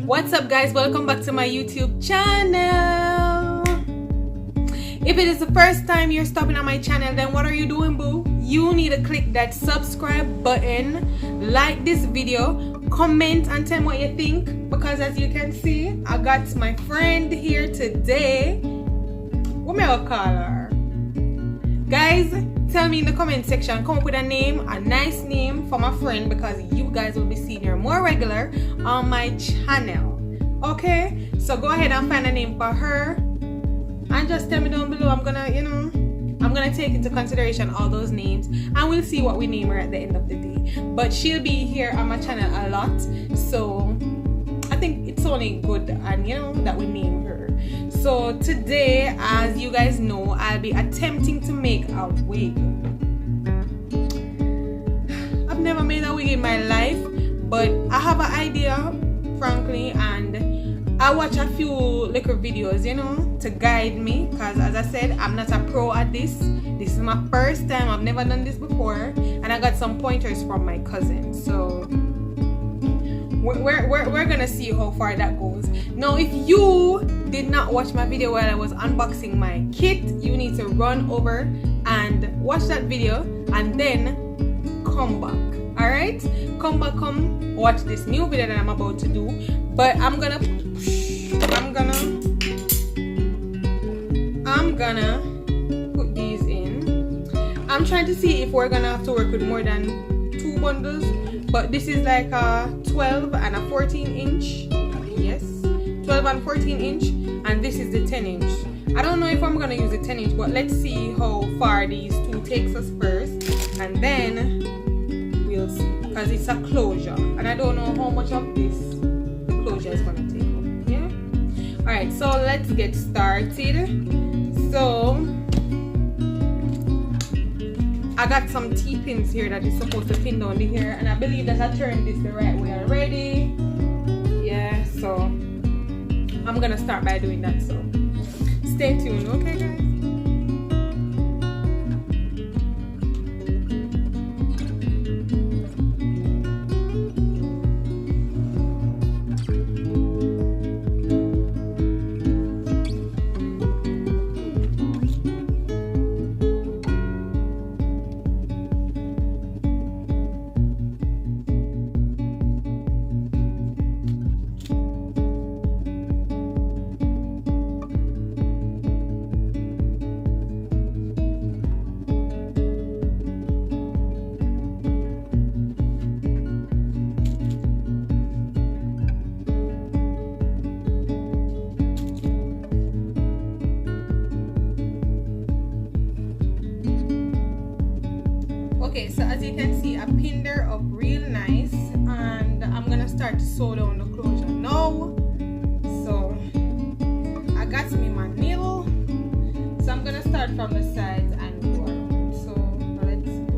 What's up, guys? Welcome back to my YouTube channel. If it is the first time you're stopping on my channel, then what are you doing, boo? You need to click that subscribe button, like this video, comment and tell me what you think, because as you can see, I got my friend here today. What may I call her? Guys, tell me in the comment section, come up with a name, a nice name for my friend, because you guys will be seeing her more regular on my channel. Okay, so go ahead and find a name for her and just tell me down below. I'm gonna take into consideration all those names and we'll see what we name her at the end of the day. But she'll be here on my channel a lot, so I think it's only good and that we name her. So today, as you guys know, I'll be attempting to make a wig. I've never made a wig in my life, but I have an idea, frankly, and I watch a few little videos, to guide me, because as I said, I'm not a pro at this. This is my first time. I've never done this before, and I got some pointers from my cousin, so we're gonna see how far that goes. Now, if you did not watch my video while I was unboxing my kit, you need to run over and watch that video and then come back. All right, come watch this new video that I'm about to do. But I'm gonna put these in. I'm trying to see if we're gonna have to work with more than 2 bundles, but this is like a 12 and a 14 inch. Yes, 12 and 14 inch, and this is the 10 inch. I don't know if I'm gonna use the 10 inch, but let's see how far these two takes us first, and then we'll see, because it's a closure and I don't know how much of this the closure is gonna take. Yeah, all right, so let's get started. So I got some T-pins here that is supposed to pin down the hair, and I believe that I turned this the right way already. Yeah, so I'm gonna start by doing that, so stay tuned. Okay, guys? Okay, so as you can see, I pinned her up real nice, and I'm gonna start to sew down the closure now. So I got me my needle, so I'm gonna start from the sides and go around. So let's go.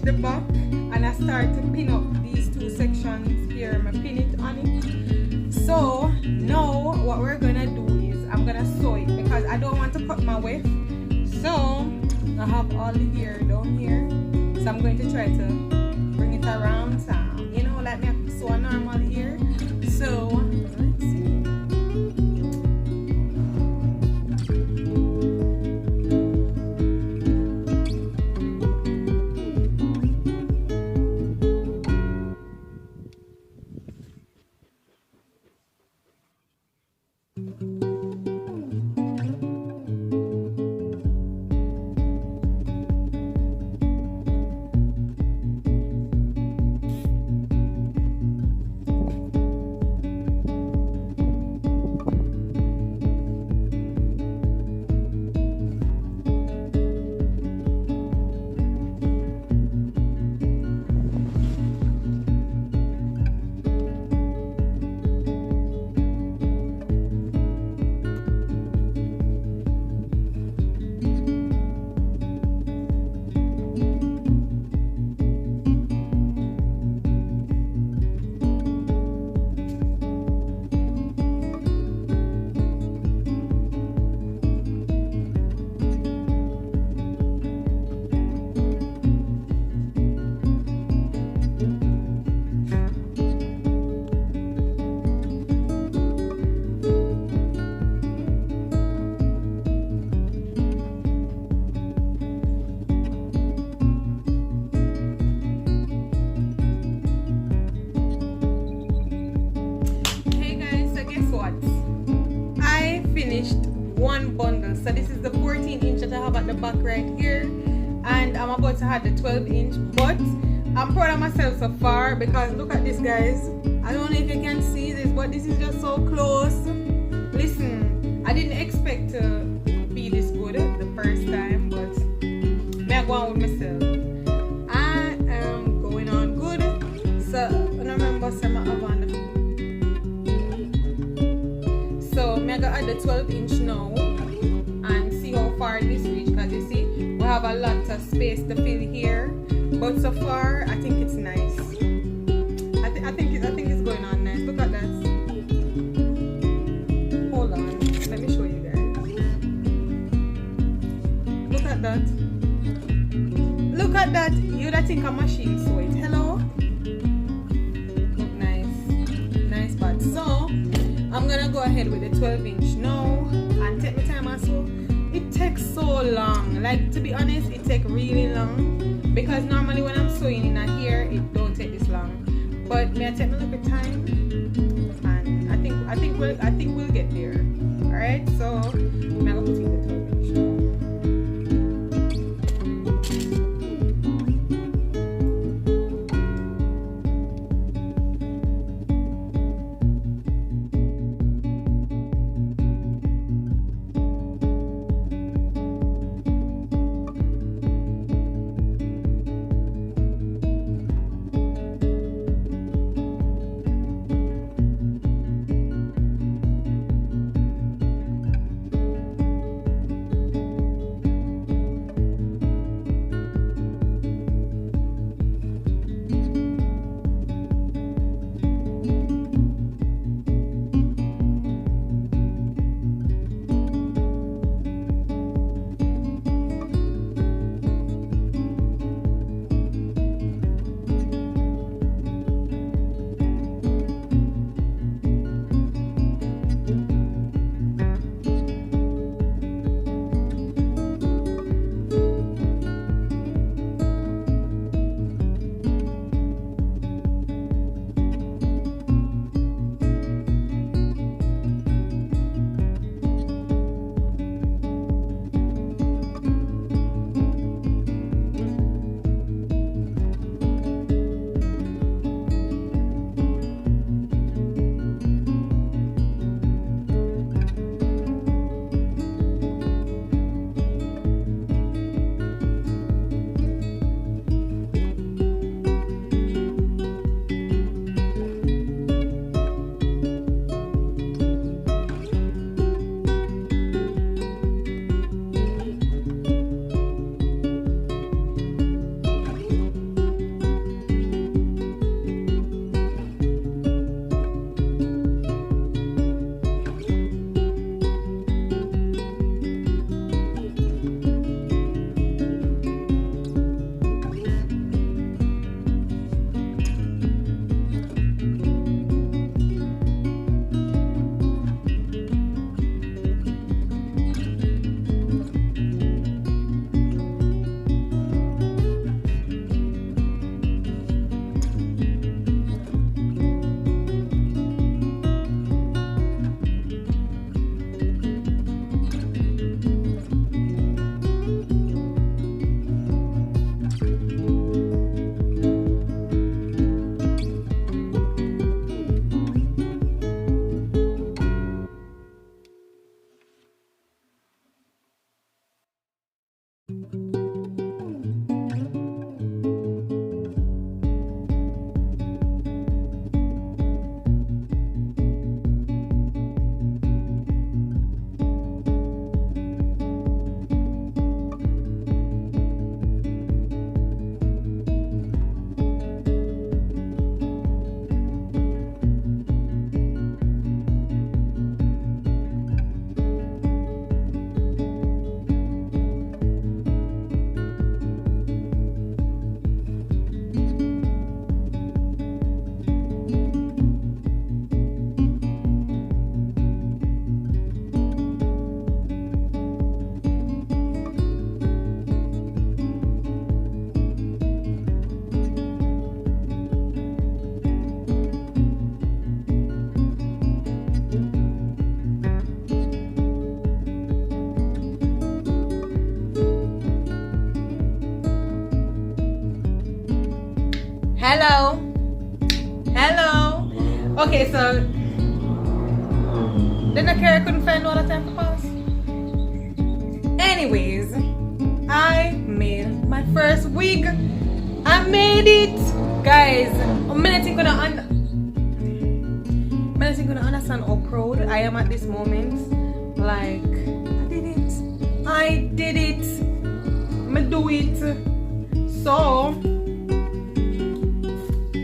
The back, and I start to pin up these two sections here. I'm gonna pin it on it. So now what we're gonna do is I'm gonna sew it, because I don't want to cut my weft. So I have all the hair down here, so I'm going to try to bring it around, like me sew a normal hair. So let's see. One bundle. So this is the 14-inch that I have at the back right here, and I'm about to have the 12-inch, but I'm proud of myself so far because look at this, guys. I don't know if you can see this, but this is just so close. Listen, I didn't expect to be this good the first time, but may I go on with myself. I am going on good. So I remember some of on the so I'm gonna add the 12-inch now and see how far this reach, because you see we have a lot of space to fill here, but so far I think it's nice. I think it's going on nice. Look at that. Hold on, let me show you guys. Look at that. Look at that. You'd think a machine sew it. Hello. Look nice part. So I'm gonna go ahead with the 12-inch now and take my time also. It takes so long, like to be honest, it takes really long, because normally when I'm sewing in a here it don't take this long, but may I take my little time, and I think we'll get there. All right, so I'm gonna put in the 12-inch now. Hello. Hello. Okay, so didn't I care I couldn't find all the time to pass? Anyways, I made my first wig. I made it, guys. I'm not gonna understand how proud I am at this moment. Like, I did it. I do it. So,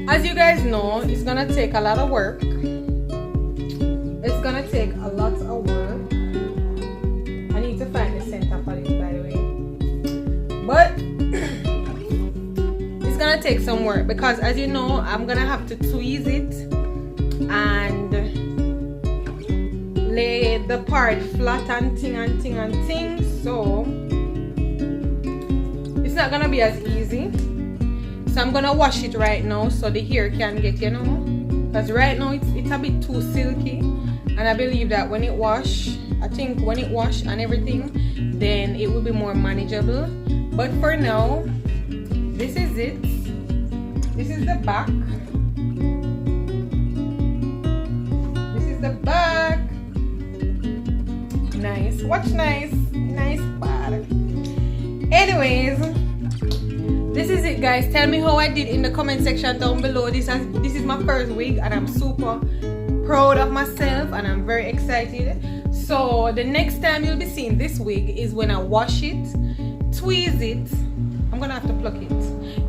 as you guys know, it's gonna take a lot of work. It's gonna take a lot of work. I need to find the center for this, by the way. But it's gonna take some work because, as you know, I'm gonna have to tweeze it and lay the part flat and ting. So it's not gonna be as easy. So I'm gonna wash it right now so the hair can get, you know, because right now it's a bit too silky, and I believe that when it wash, and everything, then it will be more manageable. But for now, this is it. This is the back. This is the back. Nice. Watch nice back. Anyways, this is it, guys. Tell me how I did in the comment section down below. This is my first wig and I'm super proud of myself and I'm very excited. So the next time you'll be seeing this wig is when I wash it, tweeze it. I'm gonna have to pluck it.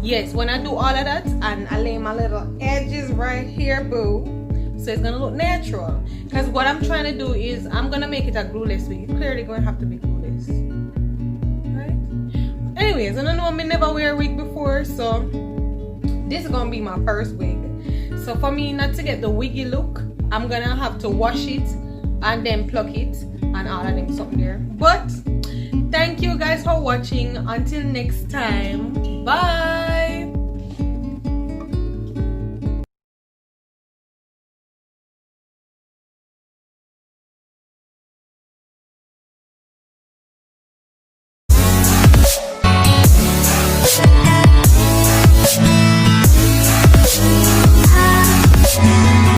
Yes, when I do all of that and I lay my little edges right here, boo. So it's gonna look natural. Because what I'm trying to do is I'm gonna make it a glueless wig. It's clearly gonna have to be glueless. Right? Anyways, I don't know, I never wear a wig before, so this is gonna be my first wig. So for me not to get the wiggy look, I'm gonna have to wash it and then pluck it and all of them something there. But thank you guys for watching. Until next time, bye.